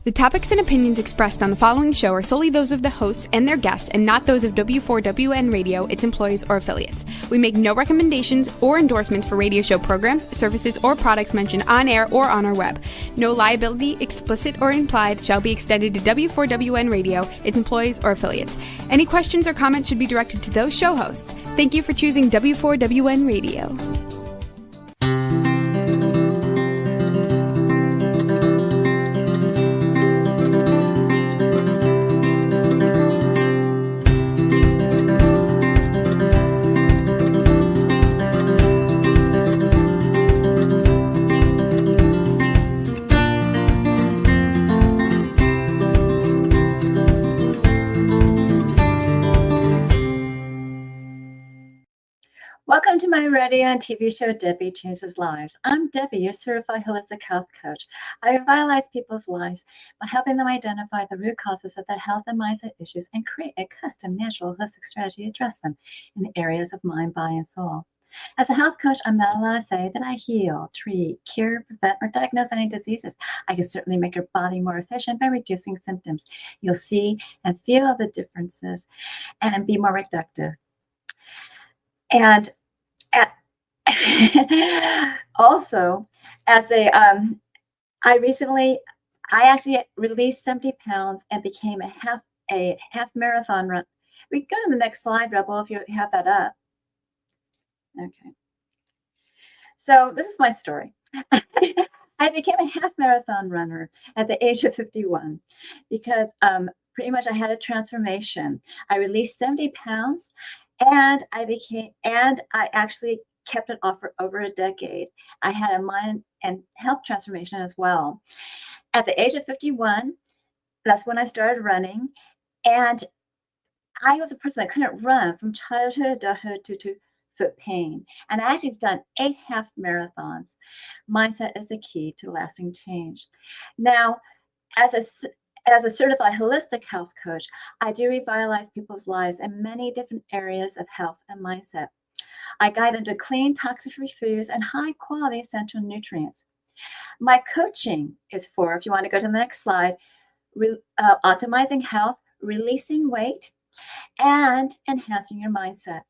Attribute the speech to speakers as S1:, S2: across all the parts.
S1: The topics and opinions expressed on the following show are solely those of the hosts and their guests and not those of W4WN Radio, its employees, or affiliates. We make no recommendations or endorsements for radio show programs, services, or products mentioned on air or on our web. No liability, explicit or implied, shall be extended to W4WN Radio, its employees, or affiliates. Any questions or comments should be directed to those show hosts. Thank you for choosing W4WN Radio.
S2: Welcome to my radio and TV show, Debi Changes Lives. I'm Debi, your certified holistic health coach. I revitalize people's lives by helping them identify the root causes of their health and mindset issues and create a custom, natural, holistic strategy to address them in the areas of mind, body, and soul. As a health coach, I'm not allowed to say that I heal, treat, cure, prevent, or diagnose any diseases. I can certainly make your body more efficient by reducing symptoms. You'll see and feel the differences and be more productive. And also, as I actually released 70 pounds and became a half marathon run. We can go to the next slide, Rebel, if you have that up. Okay. So this is my story. I became a half marathon runner at the age of 51 because pretty much I had a transformation. I released 70 pounds. And I actually kept it off for over a decade. I had a mind and health transformation as well. At the age of 51, that's when I started running. And I was a person that couldn't run from childhood, adulthood to foot pain. And I actually done 8 half marathons. Mindset is the key to lasting change. Now, as a certified holistic health coach, I do revitalize people's lives in many different areas of health and mindset. I guide them to clean, toxic-free foods and high-quality essential nutrients. My coaching is for, if you want to go to the next slide, optimizing health, releasing weight, and enhancing your mindset.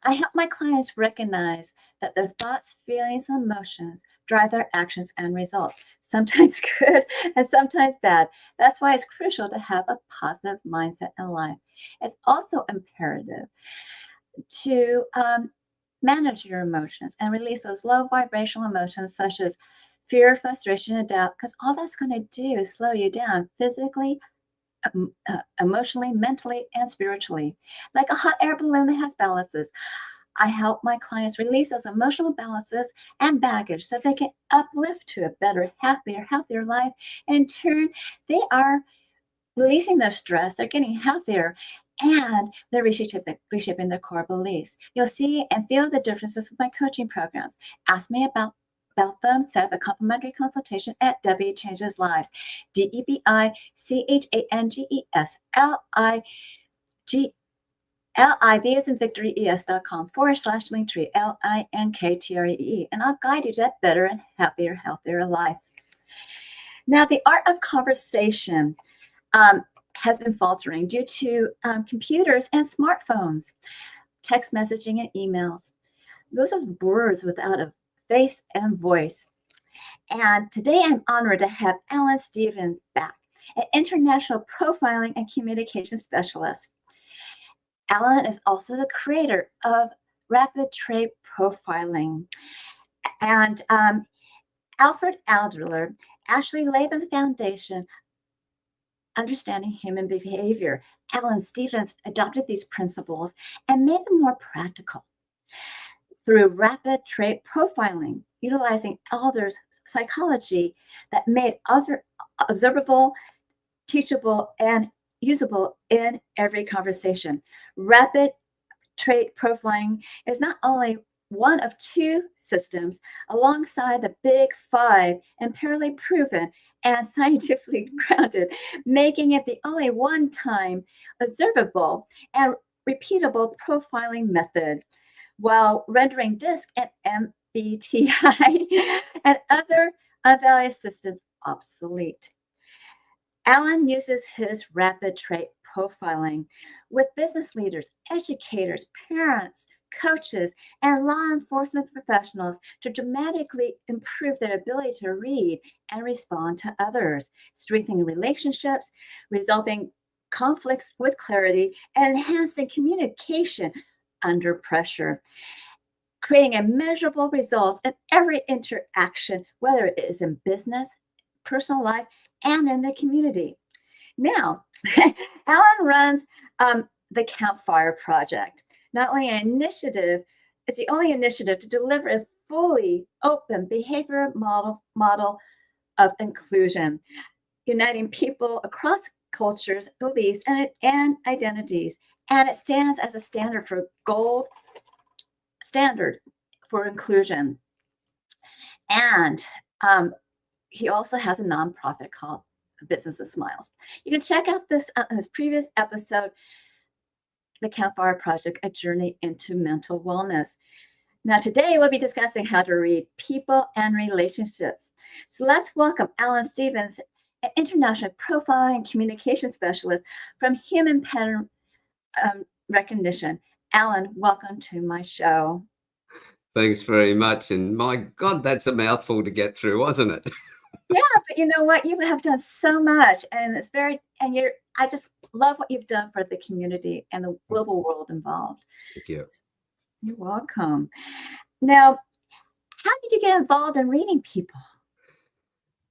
S2: I help my clients recognize that their thoughts, feelings, and emotions drive their actions and results, sometimes good and sometimes bad. That's why it's crucial to have a positive mindset in life. It's also imperative to manage your emotions and release those low vibrational emotions such as fear, frustration, and doubt, because all that's going to do is slow you down physically, emotionally, mentally, and spiritually. Like a hot air balloon that has balances. I help my clients release those emotional balances and baggage so they can uplift to a better, happier, healthier life. In turn, they are releasing their stress, they're getting healthier, and they're reshaping their core beliefs. You'll see and feel the differences with my coaching programs. Ask me about them, set up a complimentary consultation at Debi Changes Lives. DebiChangesLive as in Victory ES.com/Linktree LINKTREE, and I'll guide you to that better and happier, healthier life. Now, the art of conversation has been faltering due to computers and smartphones, text messaging and emails. Those are words without a face and voice. And today I'm honored to have Alan Stevens back, an international profiling and communication specialist. Alan is also the creator of Rapid Trait Profiling. And Alfred Adler actually laid the foundation understanding human behavior. Alan Stevens adopted these principles and made them more practical through rapid trait profiling, utilizing Adler's psychology that made observable, teachable, and usable in every conversation. Rapid trait profiling is not only one of 2 systems alongside the big 5, empirically proven and scientifically grounded, making it the only one-time observable and repeatable profiling method, while rendering DISC and MBTI and other unvalidated systems obsolete. Alan uses his rapid trait profiling with business leaders, educators, parents, coaches, and law enforcement professionals to dramatically improve their ability to read and respond to others, strengthening relationships, resulting conflicts with clarity, and enhancing communication under pressure, creating a measurable results in every interaction, whether it is in business, personal life, and in the community. Now, Alan runs the Campfire Project, not only an initiative, it's the only initiative to deliver a fully open behavior model of inclusion, uniting people across cultures, beliefs, and identities. And it stands as a gold standard for inclusion. And he also has a nonprofit called Business That Smiles. You can check out this previous episode, The Campfire Project, A Journey into Mental Wellness. Now, today we'll be discussing how to read people and relationships. So let's welcome Alan Stevens, an international profiling and communication specialist from Human Pattern Recognition. Alan, welcome to my show.
S3: Thanks very much. And my God, that's a mouthful to get through, wasn't it?
S2: Yeah, but you know what? You have done so much, and I just love what you've done for the community and the global world involved.
S3: Thank you.
S2: You're welcome. Now, how did you get involved in reading people?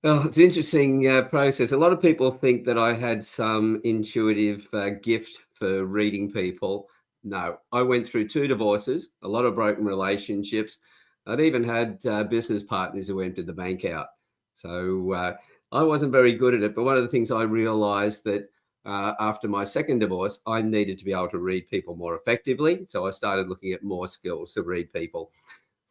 S3: Oh, it's an interesting process. A lot of people think that I had some intuitive gift for reading people. No, I went through 2 divorces, a lot of broken relationships. I'd even had business partners who emptied the bank out. So I wasn't very good at it. But one of the things I realized that after my second divorce, I needed to be able to read people more effectively. So I started looking at more skills to read people.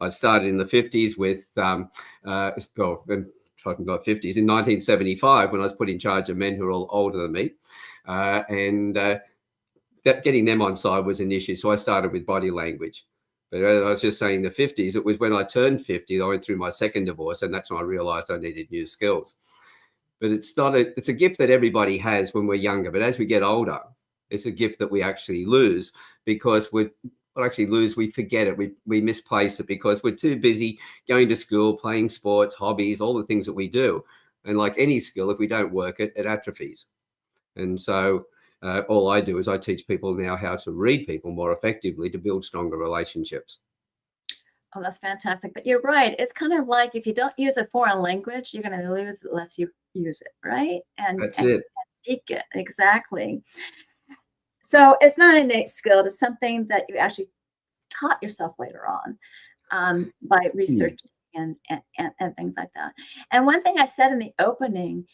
S3: I started in the 50s with, I'm talking about 50s, in 1975, when I was put in charge of men who were all older than me. That getting them on side was an issue. So I started with body language. But I was just saying the 50s, it was when I turned 50, I went through my second divorce, and that's when I realized I needed new skills. But it's a gift that everybody has when we're younger. But as we get older, it's a gift that we actually lose because we forget it. We misplace it because we're too busy going to school, playing sports, hobbies, all the things that we do. And like any skill, if we don't work it, it atrophies. And so all I do is I teach people now how to read people more effectively to build stronger relationships.
S2: Oh, that's fantastic. But you're right. It's kind of like if you don't use a foreign language, you're going to lose it unless you use it, right?
S3: That's it.
S2: Speak it. Exactly. So it's not an innate skill. It's something that you actually taught yourself later on by researching and things like that. And one thing I said in the opening,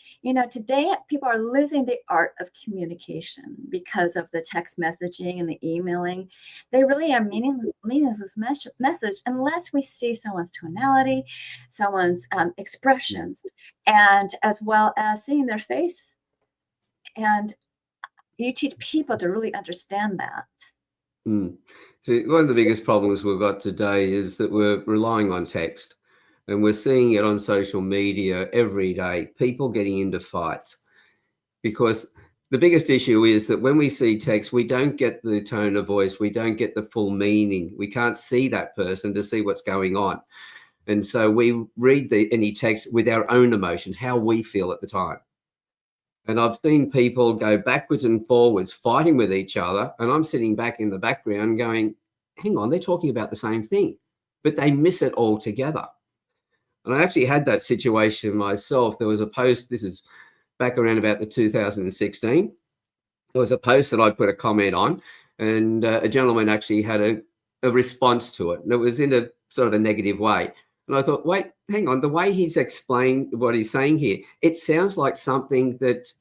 S2: today people are losing the art of communication because of the text messaging and the emailing. They really are meaningless message unless we see someone's tonality, someone's expressions, and as well as seeing their face. And you teach people to really understand that.
S3: So one of the biggest problems we've got today is that we're relying on text. And we're seeing it on social media every day, people getting into fights. Because the biggest issue is that when we see text, we don't get the tone of voice, we don't get the full meaning. We can't see that person to see what's going on. And so we read any text with our own emotions, how we feel at the time. And I've seen people go backwards and forwards, fighting with each other. And I'm sitting back in the background going, hang on, they're talking about the same thing, but they miss it altogether. And I actually had that situation myself. There was a post, this is back around about the 2016. There was a post that I put a comment on, and a gentleman actually had a response to it. And it was in a sort of a negative way. And I thought, wait, hang on, the way he's explained what he's saying here, it sounds like something that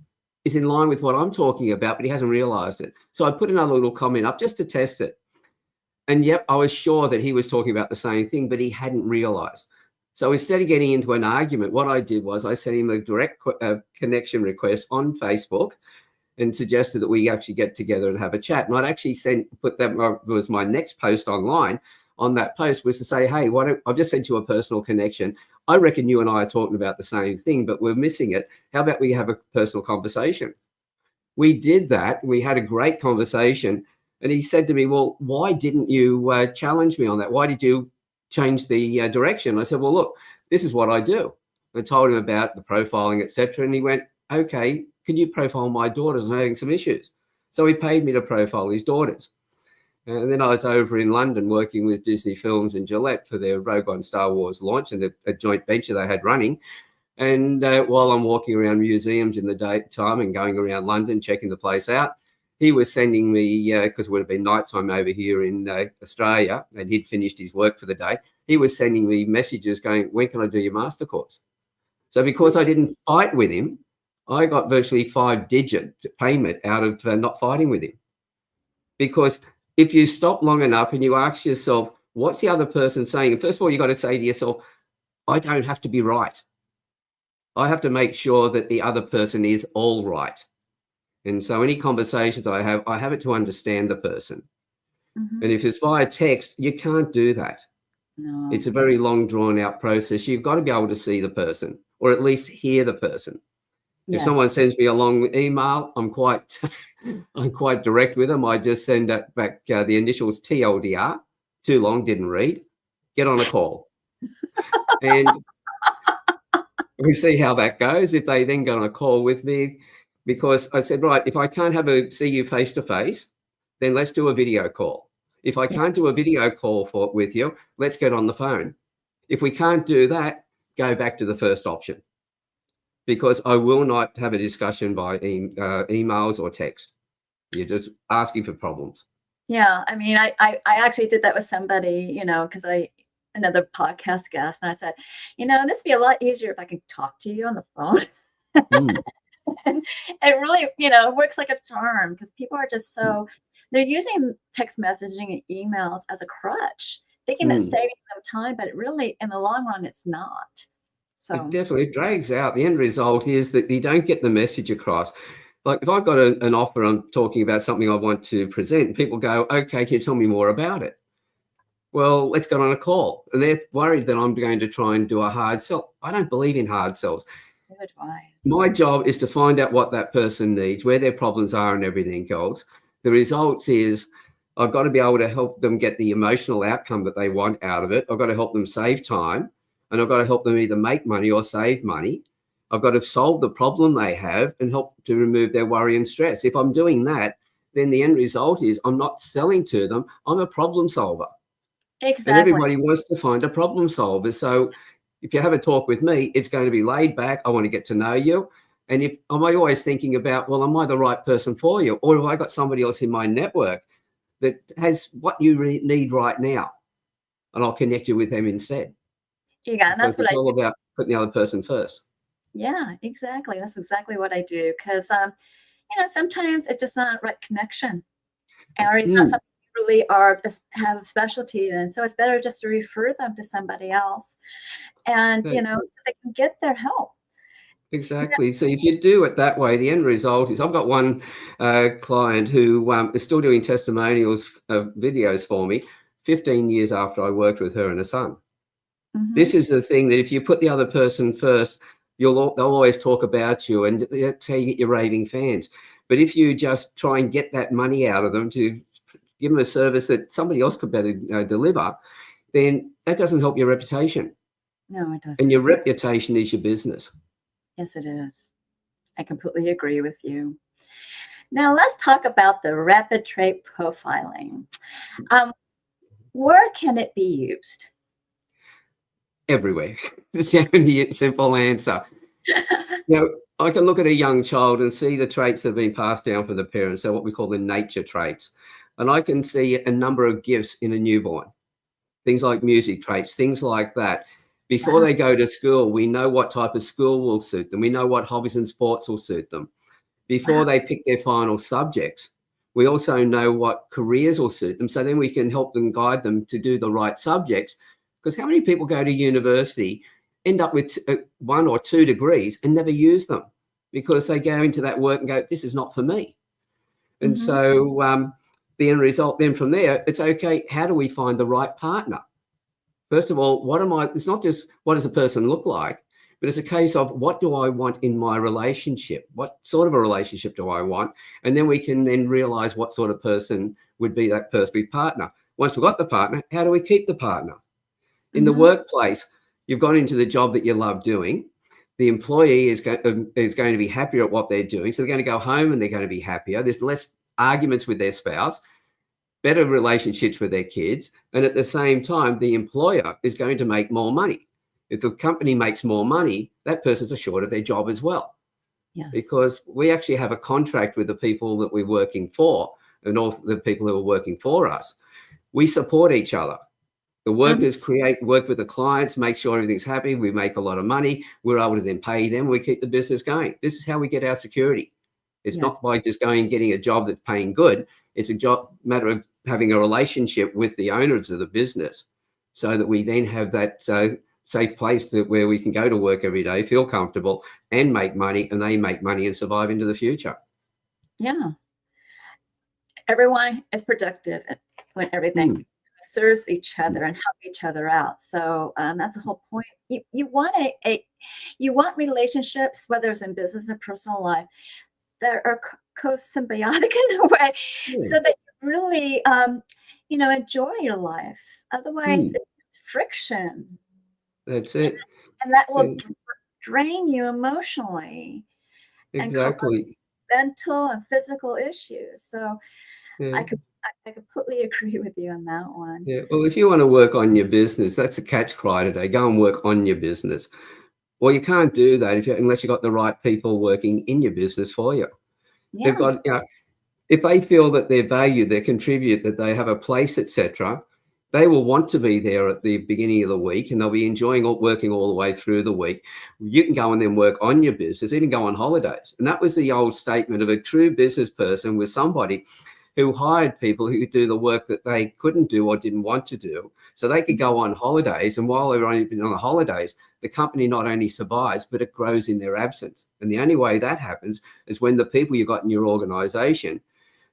S3: is in line with what I'm talking about, but he hasn't realized it. So I put another little comment up just to test it. And yep, I was sure that he was talking about the same thing, but he hadn't realized. So instead of getting into an argument, what I did was I sent him a direct connection request on Facebook and suggested that we actually get together and have a chat. And I'd actually put that was my next post online. On that post was to say, hey, I've just sent you a personal connection. I reckon you and I are talking about the same thing, but we're missing it. How about we have a personal conversation? We did that. We had a great conversation. And he said to me, well, why didn't you challenge me on that? Why did you change the direction? I said, well, look, this is what I do. I told him about the profiling, etc. And he went, okay, can you profile my daughters? I'm having some issues. So he paid me to profile his daughters. And then I was over in London working with Disney Films and Gillette for their Rogue One Star Wars launch and a joint venture they had running. And while I'm walking around museums in the daytime and going around London, checking the place out, he was sending me, because it would have been nighttime over here in Australia, and he'd finished his work for the day. He was sending me messages going, when can I do your master course? So because I didn't fight with him, I got virtually 5-digit payment out of not fighting with him. Because if you stop long enough and you ask yourself, what's the other person saying? And first of all, you got to say to yourself, I don't have to be right. I have to make sure that the other person is all right. And so any conversations I have it to understand the person.
S2: Mm-hmm.
S3: And if it's via text, you can't do that.
S2: No.
S3: It's a very long, drawn out process. You've got to be able to see the person or at least hear the person.
S2: Yes.
S3: If someone sends me a long email, I'm quite direct with them. I just send back the initials TLDR, too long, didn't read, get on a call. And we see how that goes. If they then get on a call with me, because I said, right, if I can't see you face to face, then let's do a video call. If I can't do a video call with you, let's get on the phone. If we can't do that, go back to the first option, because I will not have a discussion by emails or text. You're just asking for problems.
S2: Yeah, I mean, I actually did that with somebody, because another podcast guest, and I said, this would be a lot easier if I could talk to you on the phone. And it really, works like a charm, because people are just they're using text messaging and emails as a crutch, thinking it's saving them time, but really, in the long run, it's not. So
S3: it definitely drags out. The end result is that you don't get the message across. Like if I've got an offer, I'm talking about something I want to present, people go, okay, can you tell me more about it? Well, let's get on a call. And they're worried that I'm going to try and do a hard sell. I don't believe in hard sells.
S2: good. Why?
S3: My job is to find out what that person needs, where their problems are and everything else. The results is I've got to be able to help them get the emotional outcome that they want out of it. I've got to help them save time, and I've got to help them either make money or save money. I've got to solve the problem they have and help to remove their worry and stress. If I'm doing that, then the end result is I'm not selling to them. I'm a problem solver.
S2: Exactly.
S3: And everybody wants to find a problem solver. So if you have a talk with me, it's going to be laid back. I want to get to know you. And if am I always thinking about, well, am I the right person for you? Or have I got somebody else in my network that has what you need right now? And I'll connect you with them instead.
S2: Yeah, and that's what
S3: it's all about putting the other person first.
S2: Yeah, exactly. That's exactly what I do. Because, sometimes it's just not a right connection. Or it's not something you really have a specialty in. So it's better just to refer them to somebody else. And, so they can get their help.
S3: Exactly. So if you do it that way, the end result is I've got one client who is still doing testimonials videos for me 15 years after I worked with her and her son. Mm-hmm. This is the thing that if you put the other person first, they'll always talk about you, and that's how you get your raving fans. But if you just try and get that money out of them to give them a service that somebody else could better deliver, then that doesn't help your reputation.
S2: No, it doesn't.
S3: And your reputation is your business.
S2: Yes, it is. I completely agree with you. Now let's talk about the rapid trait profiling. Where can it be used?
S3: Everywhere. It's the only simple answer. I can look at a young child and see the traits that have been passed down from the parents, so what we call the nature traits. And I can see a number of gifts in a newborn, things like music traits, things like that. Before they go to school, we know what type of school will suit them. We know what hobbies and sports will suit them. Before they pick their final subjects, we also know what careers will suit them. So then we can help them, guide them to do the right subjects. Because how many people go to university, end up with 1 or 2 degrees and never use them because they go into that work and go, this is not for me. And so the end result then from there, it's okay, how do we find the right partner First of all, it's not just what does a person look like, but it's a case of what do I want in my relationship? What sort of a relationship do I want? And then we can then realize what sort of person would be that perfect partner. Once we've got the partner, how do we keep the partner? In the workplace, you've gone into the job that you love doing. The employee is going to be happier at what they're doing. So they're going to go home and they're going to be happier. There's less arguments with their spouse, better relationships with their kids. And at the same time, the employer is going to make more money. If the company makes more money, that person's assured of their job as well.
S2: Yes.
S3: Because we actually have a contract with the people that we're working for and all the people who are working for us. We support each other. The workers work with the clients, make sure everything's happy. We make a lot of money. We're able to then pay them. We keep the business going. This is how we get our security. It's not by just going and getting a job that's paying good. It's a matter of having a relationship with the owners of the business so that we then have that safe place where we can go to work every day, feel comfortable and make money, and they make money and survive into the future.
S2: Yeah. Everyone is productive when everything serves each other and help each other out. So that's the whole point. You want you want relationships, whether it's in business or personal life, that are co-symbiotic in a way, so that you really enjoy your life. Otherwise, it's friction.
S3: That's it.
S2: And that will drain you emotionally.
S3: Exactly.
S2: And mental and physical issues. So I completely agree with you on that one.
S3: Yeah. Well, if you want to work on your business, that's a catch cry today. Go and work on your business. Well, you can't do that unless you've got the right people working in your business for you.
S2: Yeah.
S3: They've got, if they feel that they're valued, they contribute, that they have a place, etc., they will want to be there at the beginning of the week, and they'll be enjoying working all the way through the week. You can go and then work on your business, even go on holidays. And that was the old statement of a true business person was somebody who hired people who could do the work that they couldn't do or didn't want to do. So they could go on holidays, and while they're only been on the holidays, the company not only survives, but it grows in their absence. And the only way that happens is when the people you've got in your organization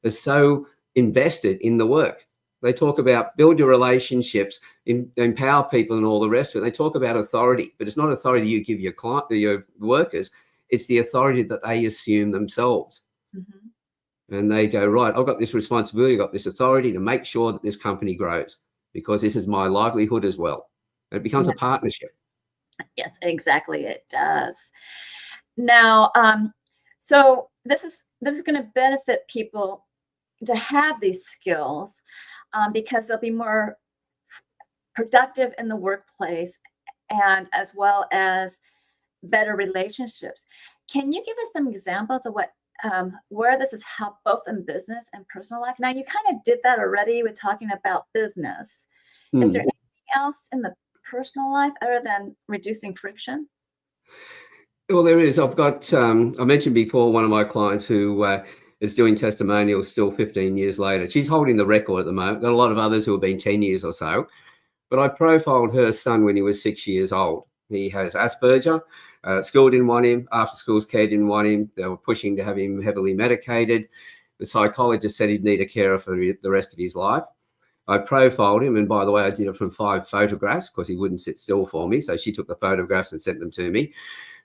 S3: are so invested in the work. They talk about build your relationships, empower people and all the rest of it. They talk about authority, but it's not authority you give your workers. It's the authority that they assume themselves. And they go, right, I've got this responsibility, I've got this authority to make sure that this company grows because this is my livelihood as well. And it becomes a partnership.
S2: Yes, exactly. It does. Now, so this is going to benefit people to have these skills because they'll be more productive in the workplace and as well as better relationships. Can you give us some examples of where this has helped both in business and personal life? Now, you kind of did that already with talking about business. Is there anything else in the personal life other than reducing friction?
S3: Well, there is. I've got, I mentioned before, one of my clients who is doing testimonials still 15 years later. She's holding the record at the moment. Got a lot of others who have been 10 years or so. But I profiled her son when he was 6 years old. He has Asperger. School didn't want him. After school's care didn't want him. They were pushing to have him heavily medicated. The psychologist said he'd need a carer for the rest of his life. I profiled him. And by the way, I did it from 5 photographs because he wouldn't sit still for me. So she took the photographs and sent them to me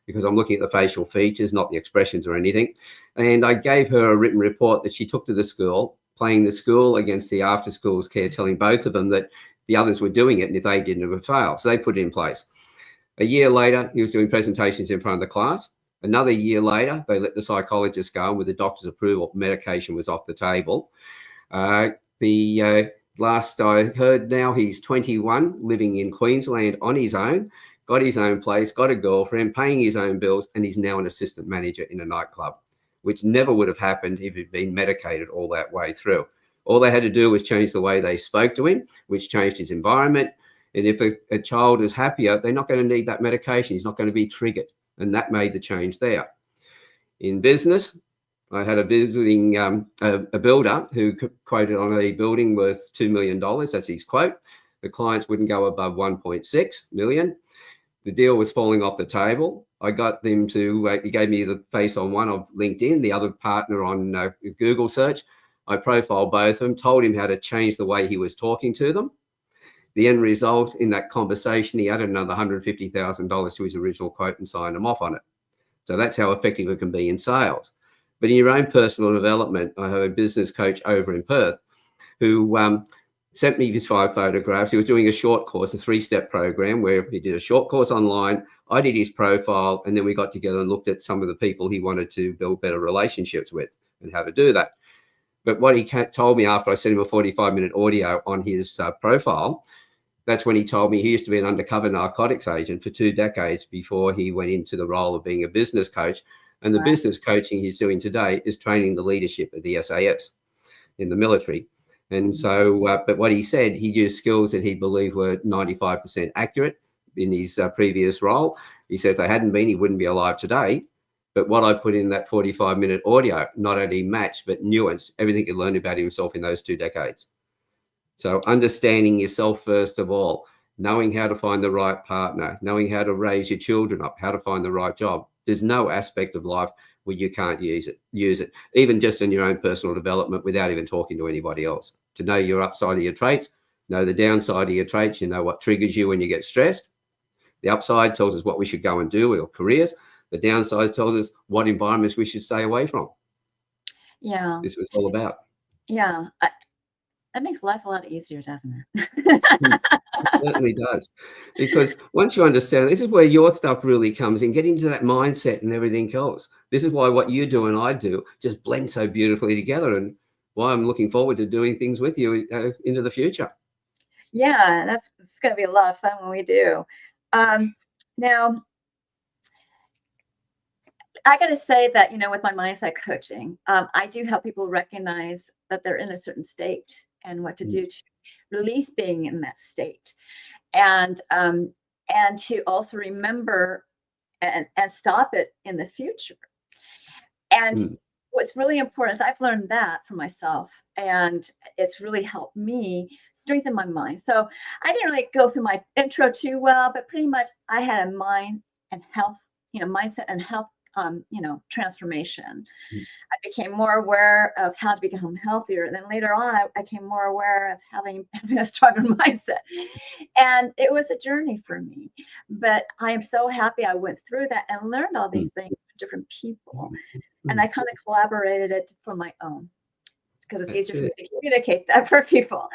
S3: because I'm looking at the facial features, not the expressions or anything. And I gave her a written report that she took to the school, playing the school against the after schools care, telling both of them that the others were doing it. And if they didn't, it would fail. So they put it in place. A year later, he was doing presentations in front of the class. Another year later, they let the psychologist go, and with the doctor's approval, medication was off the table. The last I heard now, he's 21, living in Queensland on his own, got his own place, got a girlfriend, paying his own bills, and he's now an assistant manager in a nightclub, which never would have happened if he'd been medicated all that way through. All they had to do was change the way they spoke to him, which changed his environment. And if a child is happier, they're not going to need that medication. He's not going to be triggered. And that made the change there. In business, I had a builder who quoted on a building worth $2 million. That's his quote. The clients wouldn't go above 1.6 million. The deal was falling off the table. I got them to, he gave me the face on one of LinkedIn, the other partner on Google search. I profiled both of them, told him how to change the way he was talking to them. The end result in that conversation, he added another $150,000 to his original quote and signed him off on it. So that's how effective it can be in sales. But in your own personal development, I have a business coach over in Perth who sent me his 5 photographs. He was doing a short course, a 3-step program where he did a short course online. I did his profile, and then we got together and looked at some of the people he wanted to build better relationships with and how to do that. But what he told me after I sent him a 45-minute audio on his profile, that's when he told me he used to be an undercover narcotics agent for 2 decades before he went into the role of being a business coach. And the business coaching he's doing today is training the leadership of the SAS in the military. And so, but what he said, he used skills that he believed were 95% accurate in his previous role. He said if they hadn't been, he wouldn't be alive today. But what I put in that 45-minute audio not only matched, but nuanced everything he learned about himself in those 2 decades. So understanding yourself, first of all, knowing how to find the right partner, knowing how to raise your children up, how to find the right job. There's no aspect of life where you can't use it, even just in your own personal development without even talking to anybody else. To know your upside of your traits, know the downside of your traits, you know what triggers you when you get stressed. The upside tells us what we should go and do, our careers. The downside tells us what environments we should stay away from.
S2: Yeah.
S3: This was all about.
S2: Yeah. That makes life a lot easier, doesn't it?
S3: It certainly does. Because once you understand, this is where your stuff really comes in, getting to that mindset and everything else. This is why what you do and I do just blend so beautifully together, and why I'm looking forward to doing things with you into the future.
S2: Yeah, it's going to be a lot of fun when we do. Now, I got to say that, with my mindset coaching, I do help people recognize that they're in a certain state and what to do to release being in that state, and to also remember and stop it in the future. And what's really important is I've learned that for myself, and it's really helped me strengthen my mind. So I didn't really go through my intro too well, but pretty much I had a mind and health, mindset and health transformation. I became more aware of how to become healthier. And then later on, I became more aware of having a stronger mindset. And it was a journey for me. But I am so happy I went through that and learned all these things from different people. And I kind of collaborated it for my own, because it's easier for me to communicate that for people.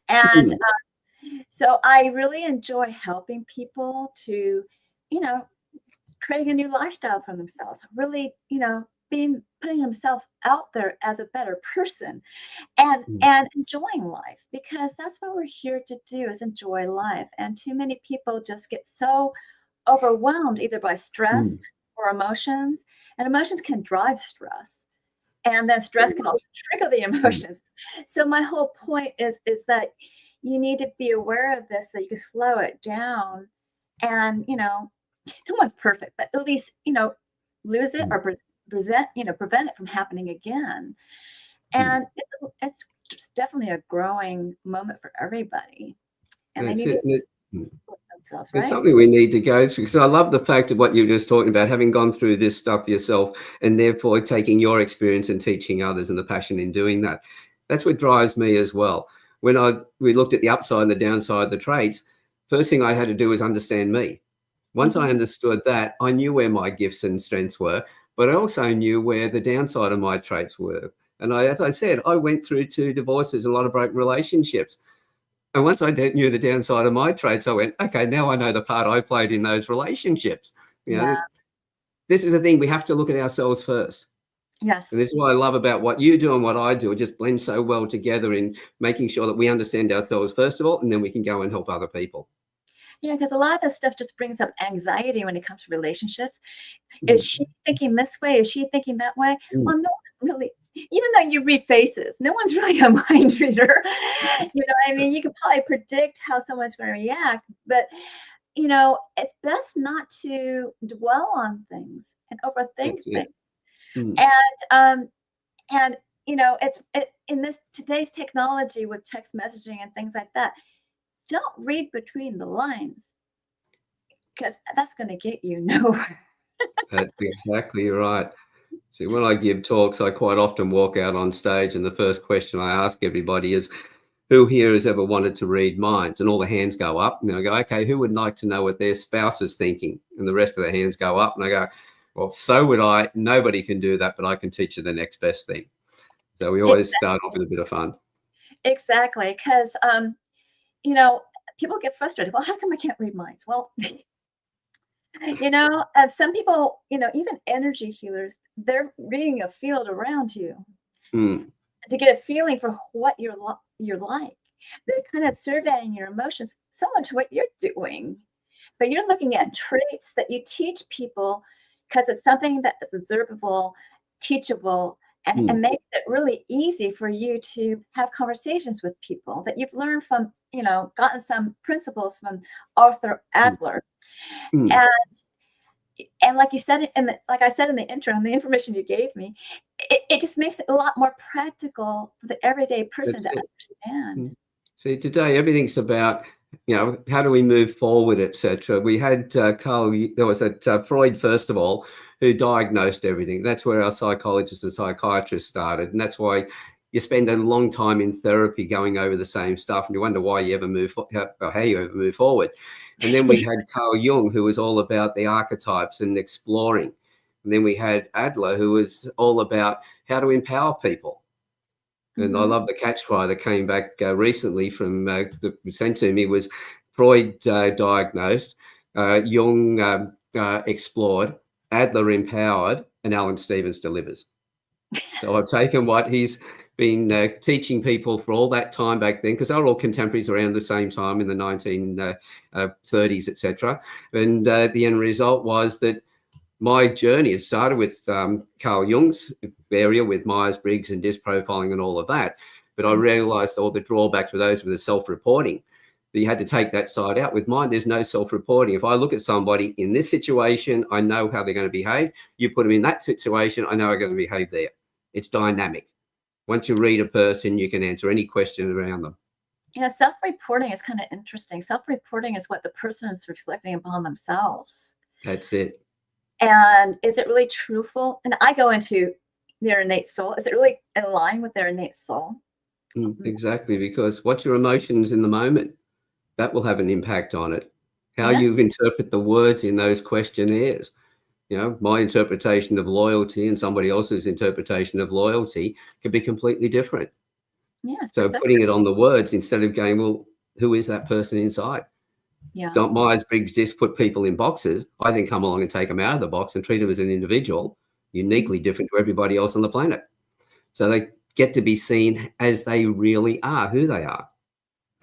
S2: And so I really enjoy helping people to, creating a new lifestyle for themselves, really, putting themselves out there as a better person and enjoying life, because that's what we're here to do, is enjoy life. And too many people just get so overwhelmed either by stress or emotions, and emotions can drive stress. And then stress can also trigger the emotions. So my whole point is that you need to be aware of this so you can slow it down, and, no one's perfect, but at least, lose it or prevent it from happening again. And it's just definitely a growing moment for everybody. And they need to themselves, right?
S3: It's something we need to go through, because I love the fact of what you're just talking about, having gone through this stuff yourself, and therefore taking your experience and teaching others, and the passion in doing that. That's what drives me as well. When we looked at the upside and the downside of the traits, first thing I had to do was understand me. Once I understood that, I knew where my gifts and strengths were, but I also knew where the downside of my traits were. And as I said, I went through 2 divorces, a lot of broken relationships. And once I knew the downside of my traits, I went, okay, now I know the part I played in those relationships. This is the thing, we have to look at ourselves first.
S2: Yes.
S3: And this is what I love about what you do and what I do. It just blends so well together in making sure that we understand ourselves first of all, and then we can go and help other people.
S2: Because a lot of this stuff just brings up anxiety when it comes to relationships. Is she thinking this way? Is she thinking that way? Well, no, really. Even though you read faces, no one's really a mind reader. You can probably predict how someone's going to react, but it's best not to dwell on things and overthink things. And it's in today's technology with text messaging and things like that. Don't read between the lines, because that's going to get you nowhere.
S3: That's exactly right. See, when I give talks, I quite often walk out on stage, and the first question I ask everybody is, Who here has ever wanted to read minds? And all the hands go up, and I go, okay, who would like to know what their spouse is thinking? And the rest of the hands go up, and I go, well, so would I. Nobody can do that, but I can teach you the next best thing. So we always start off with a bit of fun.
S2: Exactly, because people get frustrated. Well, how come I can't read minds? Well, some people, even energy healers, they're reading a field around you to get a feeling for what you're like. They're kind of surveying your emotions, similar to what you're doing, but you're looking at traits that you teach people because it's something that is observable, teachable, and makes it really easy for you to have conversations with people that you've learned from, gotten some principles from Arthur Adler. And like you said, like I said in the intro, and the information you gave me, it just makes it a lot more practical for the everyday person to understand.
S3: See, today everything's about, how do we move forward, etc. We had Freud, first of all, who diagnosed everything. That's where our psychologists and psychiatrists started, and that's why you spend a long time in therapy going over the same stuff, and you wonder why you ever move, or how you ever move forward. And then we had Carl Jung, who was all about the archetypes and exploring. And then we had Adler, who was all about how to empower people. And I love the catch cry that came back recently from that sent to me was Freud diagnosed, Jung explored, Adler empowered, and Alan Stevens delivers. So I've taken what he's been teaching people for all that time back then, because they were all contemporaries around the same time in the 1930s, etc. And the end result was that my journey, it started with Carl Jung's area with Myers-Briggs and disc profiling and all of that. But I realized all the drawbacks with those with the self-reporting, that you had to take that side out. With mine, there's no self-reporting. If I look at somebody in this situation, I know how they're going to behave. You put them in that situation, I know they're going to behave there. It's dynamic. Once you read a person, you can answer any question around them.
S2: Self-reporting is kind of interesting. Self-reporting is what the person is reflecting upon themselves.
S3: That's it.
S2: And is it really truthful? And I go into their innate soul. Is it really in line with their innate soul?
S3: Exactly, because what's your emotions in the moment? That will have an impact on it. How you interpret the words in those questionnaires. My interpretation of loyalty and somebody else's interpretation of loyalty could be completely different.
S2: Yes.
S3: So putting it on the words instead of going, well, who is that person inside? Don't Myers-Briggs just put people in boxes. I then come along and take them out of the box and treat them as an individual, uniquely different to everybody else on the planet. So they get to be seen as they really are, who they are.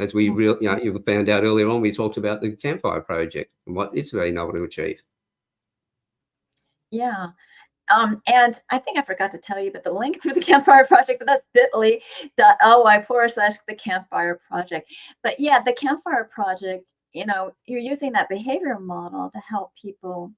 S3: As we you found out earlier on, we talked about the Campfire Project and what it's been able to achieve.
S2: Yeah. And I think I forgot to tell you, but the link for the Campfire Project, that's bit.ly/the Campfire Project. But yeah, the Campfire Project, you're using that behavior model to help people,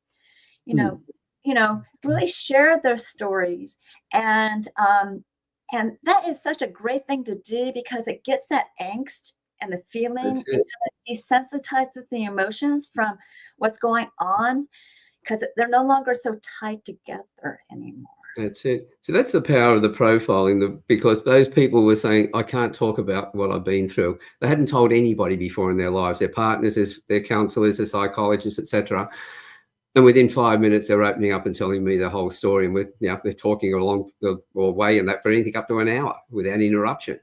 S2: really share their stories. And that is such a great thing to do because it gets that angst and the feeling, it desensitizes the emotions from what's going on, because they're no longer so tied together anymore.
S3: That's it. So that's the power of the profiling, because those people were saying, I can't talk about what I've been through. They hadn't told anybody before in their lives, their partners, their counselors, their psychologists, etc. And within 5 minutes, they're opening up and telling me the whole story. And they're talking along the way and that for anything up to an hour without interruption.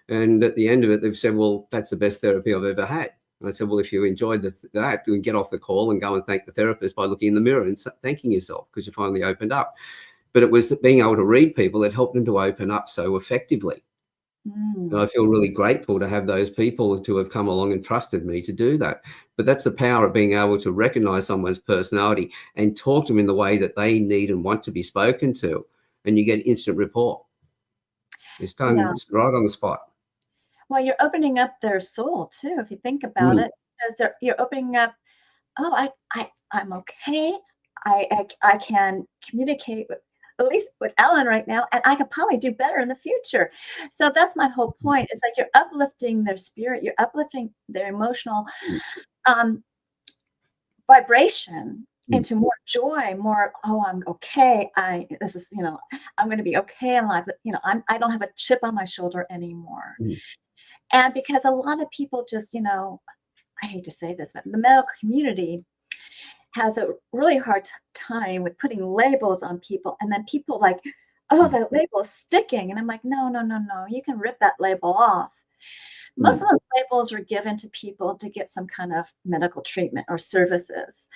S3: And at the end of it, they've said, well, that's the best therapy I've ever had. And I said, well, if you enjoyed that, you can get off the call and go and thank the therapist by looking in the mirror and thanking yourself because you finally opened up. But it was being able to read people that helped them to open up so effectively. And I feel really grateful to have those people to have come along and trusted me to do that. But that's the power of being able to recognize someone's personality and talk to them in the way that they need and want to be spoken to. And you get instant rapport. It's done right on the spot.
S2: Well, you're opening up their soul too, if you think about it. Because you're opening up, I'm okay. I can communicate with, at least with Ellen right now, and I could probably do better in the future. So that's my whole point. It's like you're uplifting their spirit, you're uplifting their emotional vibration into more joy, more, oh, I'm okay. This is, I'm going to be okay in life. I don't have a chip on my shoulder anymore. And because a lot of people just, I hate to say this, but the medical community has a really hard time with putting labels on people. And then people like, oh, that label is sticking. And I'm like, no, you can rip that label off. Most of those labels were given to people to get some kind of medical treatment or services,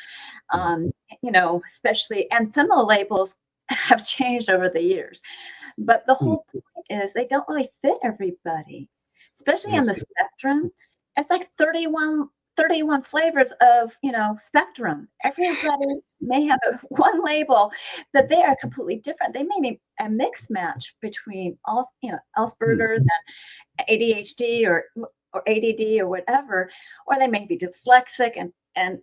S2: especially, and some of the labels have changed over the years. But the whole point is they don't really fit everybody, especially on the spectrum. It's like 31 flavors of, spectrum. Everybody may have one label, but they are completely different. They may be a mixed match between all, Asperger's and ADHD or ADD or whatever, or they may be dyslexic and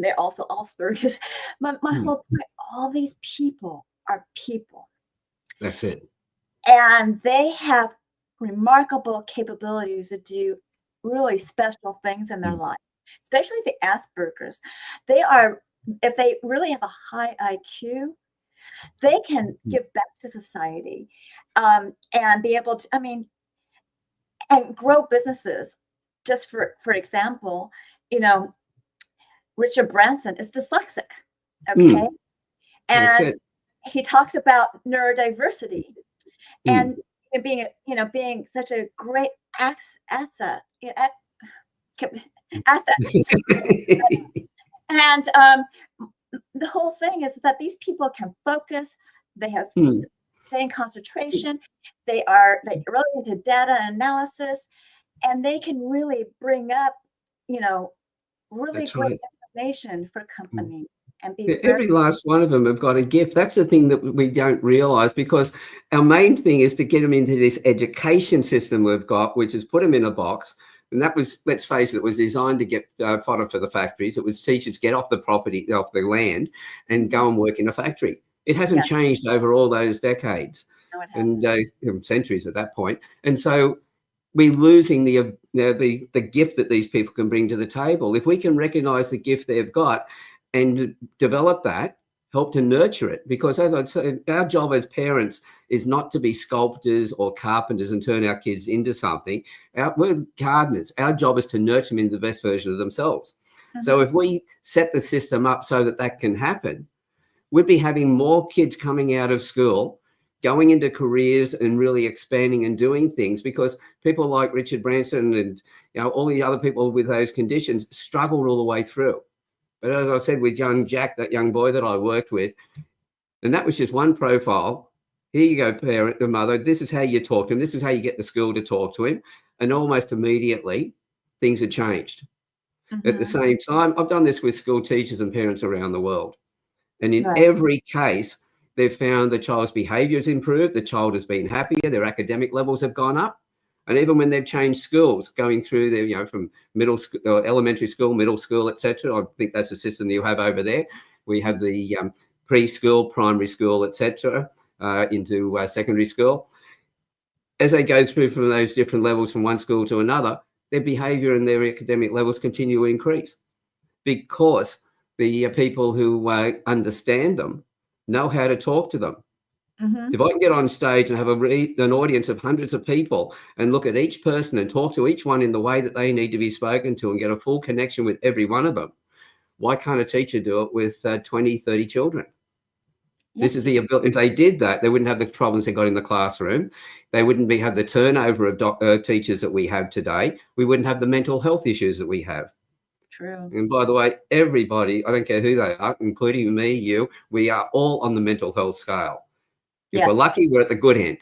S2: they're also Asperger's. But my whole point, all these people are people.
S3: That's it. And
S2: they have remarkable capabilities to do really special things in their life, especially the Asperger's. If they really have a high IQ, they can give back to society, and be able to, and grow businesses. Just for example, Richard Branson is dyslexic, okay? And he talks about neurodiversity and being such a great asset. And the whole thing is that these people can focus. They have same concentration. They're really into data analysis, and they can really bring up, really great information for companies. And
S3: every last one of them have got a gift. That's the thing that we don't realize, because our main thing is to get them into this education system we've got, which is put them in a box. And that was, let's face it, was designed to get product to the factories. It was teachers get off the property, off the land, and go and work in a factory. It hasn't changed over all those decades and centuries at that point. And so we're losing the gift that these people can bring to the table. If we can recognize the gift they've got and develop that, help to nurture it. Because as I said, our job as parents is not to be sculptors or carpenters and turn our kids into something. We're gardeners. Our job is to nurture them into the best version of themselves. So if we set the system up so that can happen, we'd be having more kids coming out of school, going into careers and really expanding and doing things, because people like Richard Branson and all the other people with those conditions struggled all the way through. But as I said, with young Jack, that young boy that I worked with, and that was just one profile. Here you go, parent and mother. This is how you talk to him. This is how you get the school to talk to him. And almost immediately, things had changed. At the same time, I've done this with school teachers and parents around the world. And in every case, they've found the child's behavior has improved. The child has been happier. Their academic levels have gone up. And even when they've changed schools, going through their, from middle school, or elementary school, middle school, etc. I think that's the system that you have over there. We have the preschool, primary school, etc. Into secondary school. As they go through from those different levels from one school to another, their behaviour and their academic levels continue to increase, because the people who understand them know how to talk to them. If I can get on stage and have an audience of hundreds of people and look at each person and talk to each one in the way that they need to be spoken to and get a full connection with every one of them, why can't a teacher do it with 20, 30 children? This is the ability. If they did that, they wouldn't have the problems they got in the classroom. They wouldn't have the turnover of teachers that we have today. We wouldn't have the mental health issues that we have.
S2: True.
S3: And by the way, everybody, I don't care who they are, including me, you, we are all on the mental health scale. If we're lucky, we're at the good end.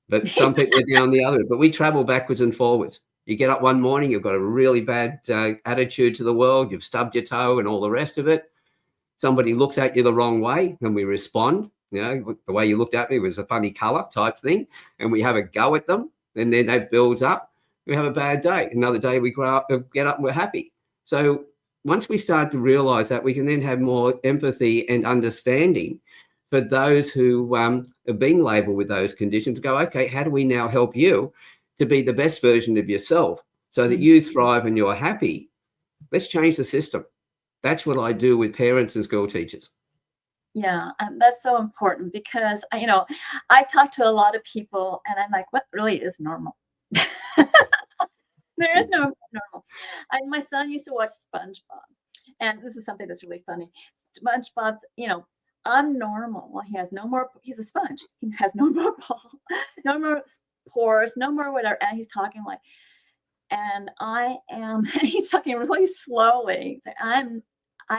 S3: But some people are down the other. But we travel backwards and forwards. You get up one morning, you've got a really bad attitude to the world, you've stubbed your toe and all the rest of it. Somebody looks at you the wrong way and we respond. The way you looked at me was a funny colour type thing. And we have a go at them. And then that builds up. We have a bad day. Another day we get up and we're happy. So once we start to realise that, we can then have more empathy and understanding for those who are being labelled with those conditions. Go, okay, how do we now help you to be the best version of yourself so that you thrive and you're happy? Let's change the system. That's what I do with parents and school teachers.
S2: Yeah, that's so important because I talk to a lot of people and I'm like, what really is normal? There is no normal. My son used to watch SpongeBob, and this is something that's really funny. SpongeBob's, I'm normal. Well, he has no more. He's a sponge. He has no more ball, no more pores, no more whatever. And he's talking like, and I am. He's talking really slowly. I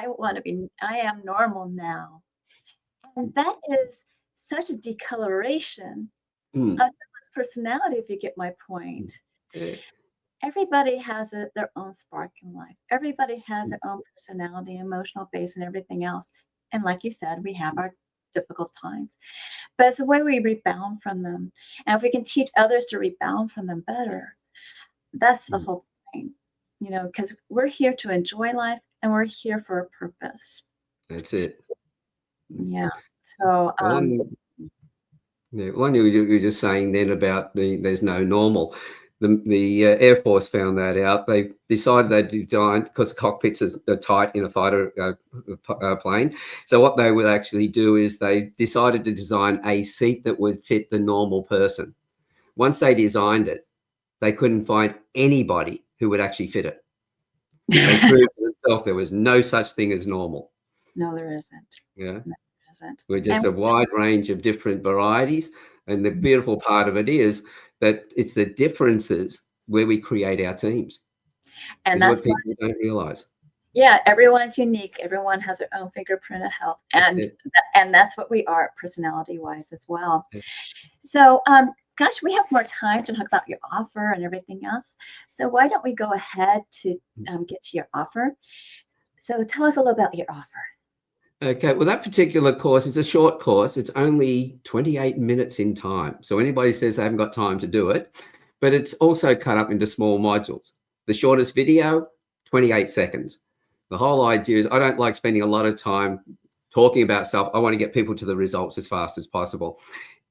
S2: want to be. I am normal now. And that is such a decoloration of someone's personality, if you get my point. Everybody has their own spark in life. Everybody has their own personality, emotional base, and everything else. And like you said, we have our difficult times. But it's the way we rebound from them. And if we can teach others to rebound from them better, that's the whole thing. Because we're here to enjoy life and we're here for a purpose.
S3: That's it.
S2: Yeah. So,
S3: I knew you were just saying then about there's no normal. The Air Force found that out. They decided they'd design, because the cockpits are tight in a fighter plane. So what they would actually do is they decided to design a seat that would fit the normal person. Once they designed it, they couldn't find anybody who would actually fit it. They proved to themselves there was no such thing as normal.
S2: No, there isn't.
S3: Yeah.
S2: No, there isn't.
S3: We're just a wide range of different varieties. And the beautiful part of it is that it's the differences where we create our teams. And that's what people don't realize.
S2: Yeah, everyone's unique. Everyone has their own fingerprint of health. And that's what we are personality-wise as well. Yeah. So, gosh, we have more time to talk about your offer and everything else. So why don't we go ahead to get to your offer? So tell us a little about your offer.
S3: Okay, well, that particular course is a short course. It's only 28 minutes in time. So anybody says they haven't got time to do it, but it's also cut up into small modules. The shortest video, 28 seconds. The whole idea is I don't like spending a lot of time talking about stuff. I want to get people to the results as fast as possible.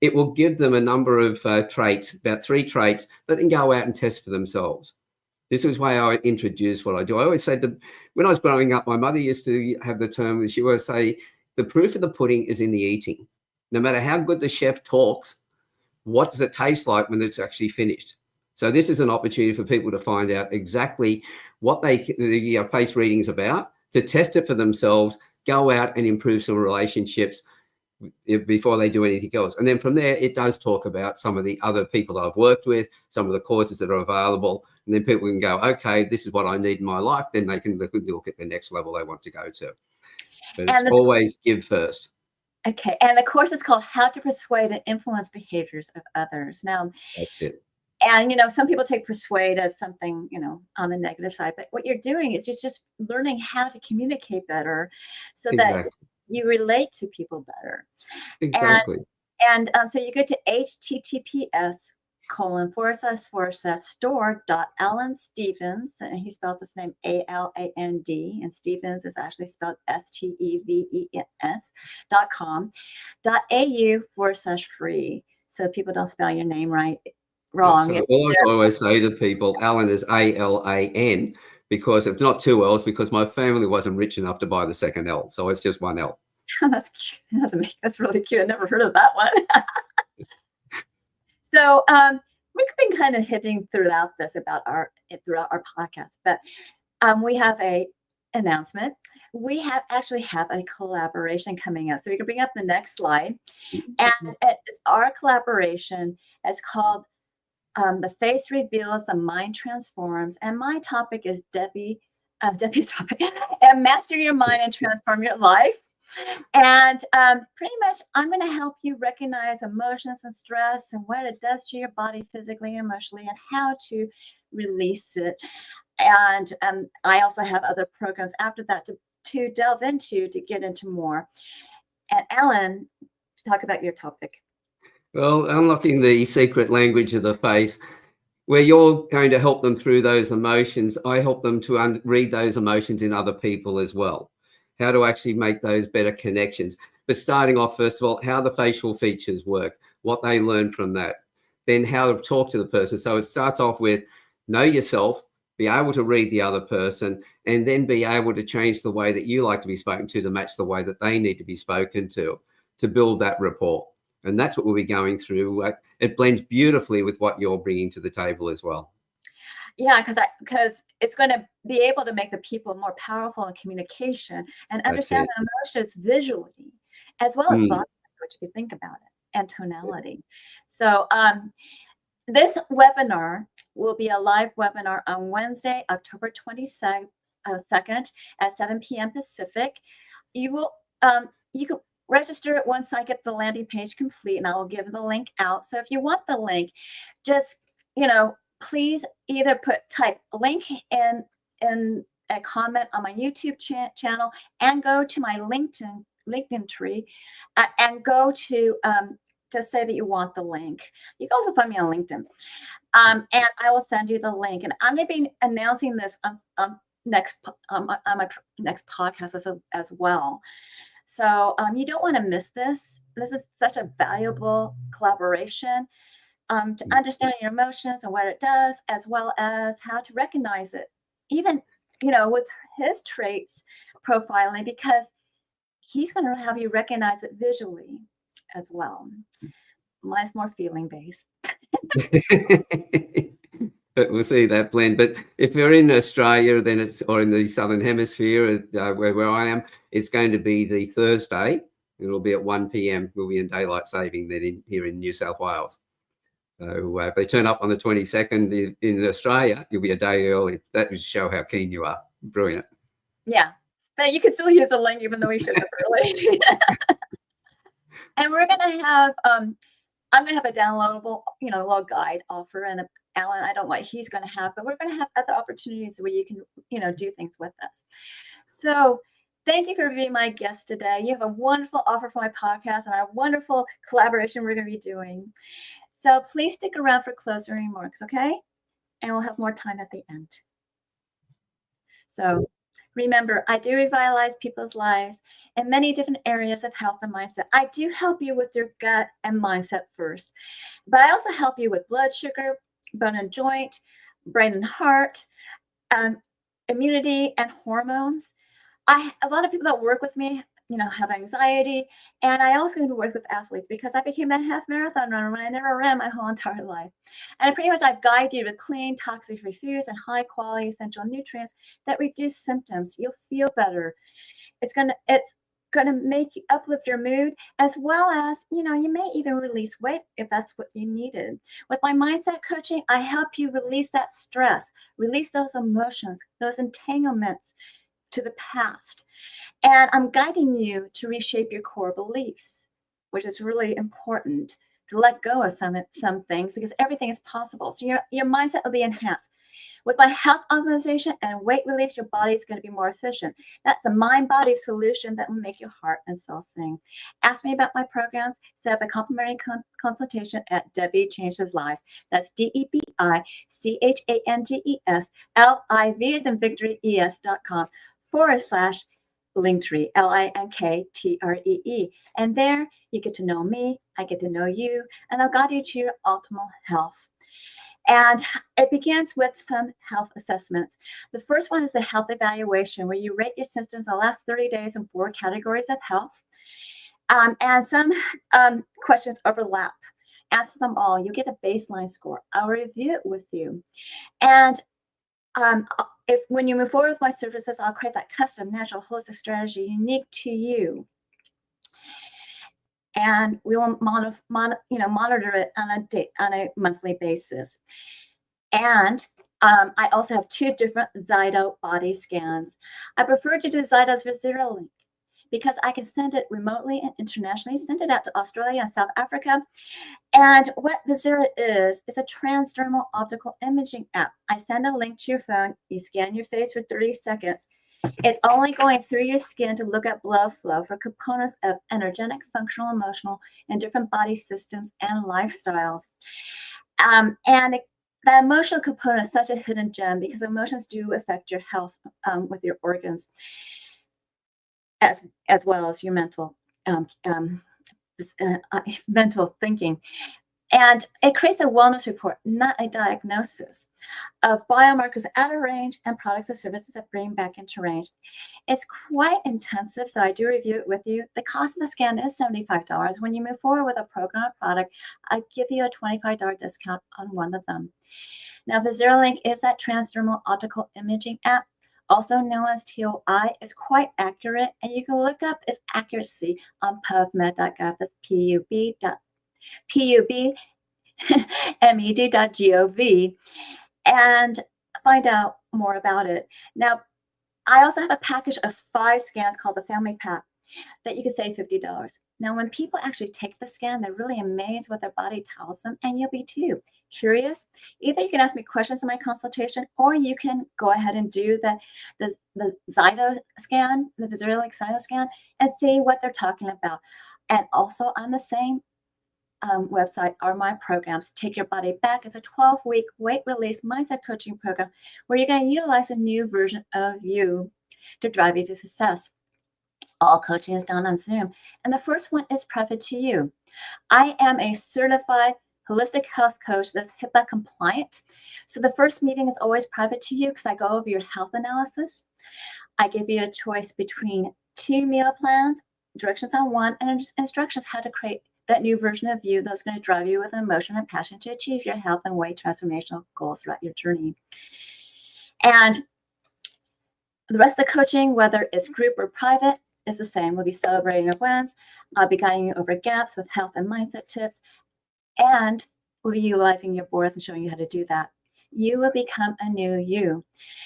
S3: It will give them a number of traits, about 3 traits that they can go out and test for themselves. This is why I introduce what I do. I always said when I was growing up, my mother used to have the term, she would say, the proof of the pudding is in the eating. No matter how good the chef talks, what does it taste like when it's actually finished? So this is an opportunity for people to find out exactly what the face reading is about, to test it for themselves, go out and improve some relationships before they do anything else. And then from there, it does talk about some of the other people I've worked with, some of the courses that are available. And then people can go, okay, this is what I need in my life. Then they can look at the next level they want to go to. But it's always give first.
S2: Okay. And the course is called How to Persuade and Influence Behaviors of Others. Now,
S3: that's it.
S2: And, some people take persuade as something, on the negative side. But what you're doing is you're just learning how to communicate better so that you relate to people better.
S3: Exactly.
S2: And so you go to https://store.alanstevens, and he spells his name ALAND, and Stevens is actually spelled STEVENS.com.au/free. So people don't spell your name wrong.
S3: I always say to people, Alan is ALAN, because it's not 2 L's, because my family wasn't rich enough to buy the second L. So it's just 1 L.
S2: That's cute. That's really cute. I never heard of that one. So we've been kind of hitting throughout our podcast, but we have a announcement. We actually have a collaboration coming up. So we can bring up the next slide. And our collaboration is called The Face Reveals, the Mind Transforms. And my topic is Debi's topic, and Master Your Mind and Transform Your Life. And pretty much I'm going to help you recognize emotions and stress and what it does to your body physically, emotionally, and how to release it. And I also have other programs after that to delve into, to get into more. And Alan, talk about your topic.
S3: Well, unlocking the secret language of the face, where you're going to help them through those emotions. I help them to read those emotions in other people as well. How to actually make those better connections. But starting off, first of all, how the facial features work, what they learn from that, then how to talk to the person. So it starts off with know yourself, be able to read the other person, and then be able to change the way that you like to be spoken to match the way that they need to be spoken to build that rapport. And that's what we'll be going through. It blends beautifully with what you're bringing to the table as well.
S2: Yeah, because it's going to be able to make the people more powerful in communication and understand the emotions visually, as well as body language, if you think about it, and tonality. So this webinar will be a live webinar on Wednesday, October 22nd at 7 p.m. Pacific. You can register it once I get the landing page complete, and I will give the link out. So if you want the link, just, please either type link in a comment on my YouTube channel, and go to my LinkedIn tree, and go to say that you want the link. You can also find me on LinkedIn, and I will send you the link. And I'm going to be announcing this on my next podcast as well. So you don't want to miss this. This is such a valuable collaboration. To understand your emotions and what it does, as well as how to recognize it, even, with his traits profiling, because he's going to have you recognize it visually as well. Mine's more feeling based.
S3: But we'll see that blend. But if you're in Australia, then or in the Southern Hemisphere, where I am, it's going to be the Thursday. It'll be at 1 p.m. We'll be in daylight saving then here in New South Wales. So if they turn up on the 22nd in Australia, you'll be a day early. That would show how keen you are. Brilliant.
S2: Yeah, but you can still use the link even though we showed up early. And we're going to have, I'm going to have a downloadable, little guide offer, and Alan, I don't know what he's going to have, but we're going to have other opportunities where you can, do things with us. So thank you for being my guest today. You have a wonderful offer for my podcast and our wonderful collaboration we're going to be doing. So please stick around for closing remarks, okay? And we'll have more time at the end. So remember, I do revitalize people's lives in many different areas of health and mindset. I do help you with your gut and mindset first, but I also help you with blood sugar, bone and joint, brain and heart, immunity, and hormones. A lot of people that work with me, have anxiety, and I also go to work with athletes because I became a half marathon runner when I never ran my whole entire life. And pretty much I've guided you with clean, toxic-free foods and high-quality essential nutrients that reduce symptoms. You'll feel better. It's gonna make you uplift your mood, as well as, you may even release weight if that's what you needed. With my mindset coaching, I help you release that stress, release those emotions, those entanglements to the past. And I'm guiding you to reshape your core beliefs, which is really important, to let go of some things, because everything is possible. So your mindset will be enhanced. With my health optimization and weight release, your body is going to be more efficient. That's the mind-body solution that will make your heart and soul sing. Ask me about my programs. Set up a complimentary consultation at Debi Changes Lives. That's DebiChangesLives, as in Victory, ES.com /Linktree, LINKTREE. And there you get to know me, I get to know you, and I'll guide you to your optimal health. And it begins with some health assessments. The first one is the health evaluation, where you rate your symptoms the last 30 days in 4 categories of health. And some questions overlap. Answer them all. You get a baseline score. I'll review it with you. And when you move forward with my services, I'll create that custom, natural, holistic strategy unique to you. And we will monitor it on a monthly basis. And I also have 2 different Zyto body scans. I prefer to do Zytos with ZeroLink because I can send it remotely and internationally, send it out to Australia and South Africa. And what the Zero is a transdermal optical imaging app. I send a link to your phone. You scan your face for 30 seconds. It's only going through your skin to look at blood flow for components of energetic, functional, emotional, and different body systems and lifestyles. And the emotional component is such a hidden gem because emotions do affect your health with your organs, as well as your mental mental thinking. And it creates a wellness report, not a diagnosis, of biomarkers out of range and products and services that bring back into range. It's quite intensive, so I do review it with you. The cost of the scan is $75. When you move forward with a program or product, I give you a $25 discount on one of them. Now, VisiraLink is that transdermal optical imaging app, also known as TOI. It's quite accurate, and you can look up its accuracy on PubMed.gov. That's PubMed.gov, and find out more about it. Now, I also have a package of 5 scans called the Family Pack that you can save $50. Now, when people actually take the scan, they're really amazed what their body tells them, and you'll be too. Curious? Either you can ask me questions in my consultation, or you can go ahead and do the Zyto scan, the VisiraLink Zyto scan, and see what they're talking about. And also on the same website are my programs. Take Your Body Back. It's a 12-week weight release mindset coaching program where you're going to utilize a new version of you to drive you to success. All coaching is done on Zoom. And the first one is private to you. I am a certified holistic health coach that's HIPAA compliant. So the first meeting is always private to you because I go over your health analysis. I give you a choice between 2 meal plans, directions on one, and instructions how to create that new version of you that's going to drive you with emotion and passion to achieve your health and weight transformational goals throughout your journey. And the rest of the coaching, whether it's group or private, is the same. We'll be celebrating your wins. I'll be guiding you over gaps with health and mindset tips, and we'll be utilizing your boards and showing you how to do that. You will become a new you.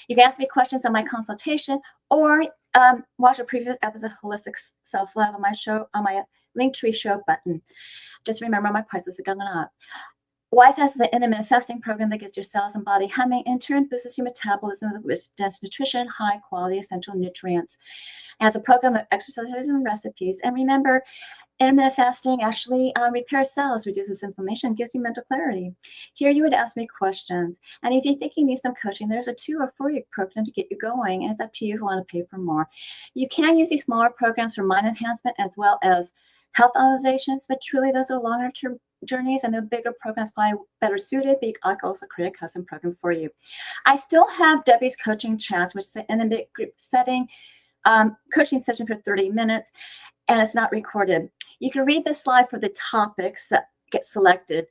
S2: You can ask me questions on my consultation, or watch a previous episode of Holistic Self-Love on my show, on my Linktree show button. Just remember, my prices are going up. YFAST is the intermittent fasting program that gets your cells and body humming. In turn, boosts your metabolism with dense nutrition, high quality essential nutrients. It has a program of exercises and recipes. And remember, intermittent fasting actually repairs cells, reduces inflammation, gives you mental clarity. Here you would ask me questions. And if you think you need some coaching, there's a 2 or 4 week program to get you going. And it's up to you if you want to pay for more. You can use these smaller programs for mind enhancement as well as health optimizations, but truly those are longer term journeys, and the bigger programs probably better suited, but I can also create a custom program for you. I still have Debi's coaching chats, which is an intimate group setting, coaching session for 30 minutes, and it's not recorded. You can read the slide for the topics that get selected.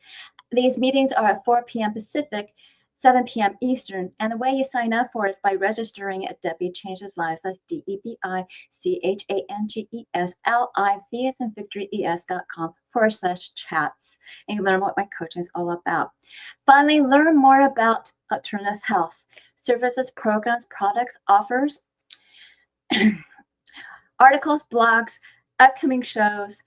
S2: These meetings are at 4 p.m. Pacific, 7 p.m. Eastern, and the way you sign up for it is by registering at Debi Changes Lives. That's DebiChangesLiv as in Victory ES.com/chats. And you learn what my coaching is all about. Finally, learn more about alternative health services, programs, products, offers, articles, blogs, upcoming shows,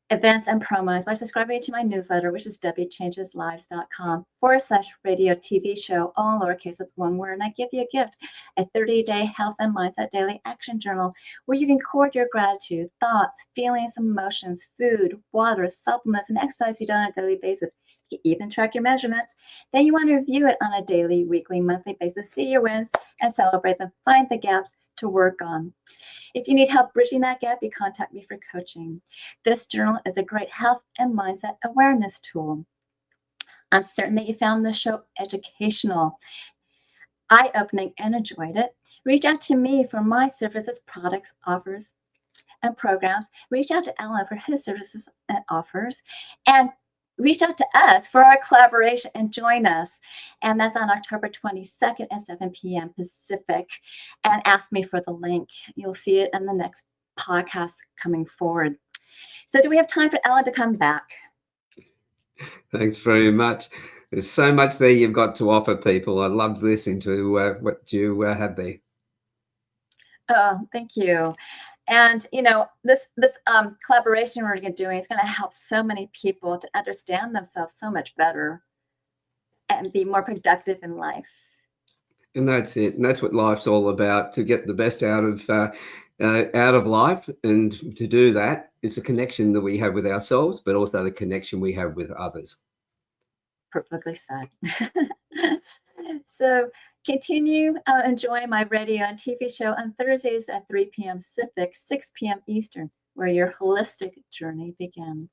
S2: events, and promos by subscribing to my newsletter, which is DebiChangesLives.com/radio TV show, all in lowercase with one word. And I give you a gift, a 30-day health and mindset daily action journal where you can record your gratitude, thoughts, feelings, emotions, food, water, supplements, and exercise you've done on a daily basis. You can even track your measurements. Then you want to review it on a daily, weekly, monthly basis, see your wins, and celebrate them. Find the gaps to work on. If you need help bridging that gap, you contact me for coaching. This journal is a great health and mindset awareness tool. I'm certain that you found this show educational, eye-opening, and enjoyed it. Reach out to me for my services, products, offers, and programs. Reach out to Alan for his services and offers. And reach out to us for our collaboration and join us. And that's on October 22nd at 7 p.m. Pacific. And ask me for the link. You'll see it in the next podcast coming forward. So do we have time for Ellen to come back?
S3: Thanks very much. There's so much there you've got to offer people. I loved listening to what you had there.
S2: Oh, thank you. And, you know, this collaboration we're doing is going to help so many people to understand themselves so much better and be more productive in life.
S3: And that's it. And that's what life's all about, to get the best out of life. And to do that, it's a connection that we have with ourselves, but also the connection we have with others.
S2: Perfectly said. So continue enjoying my radio and TV show on Thursdays at 3 p.m. Pacific, 6 p.m. Eastern, where your holistic journey begins.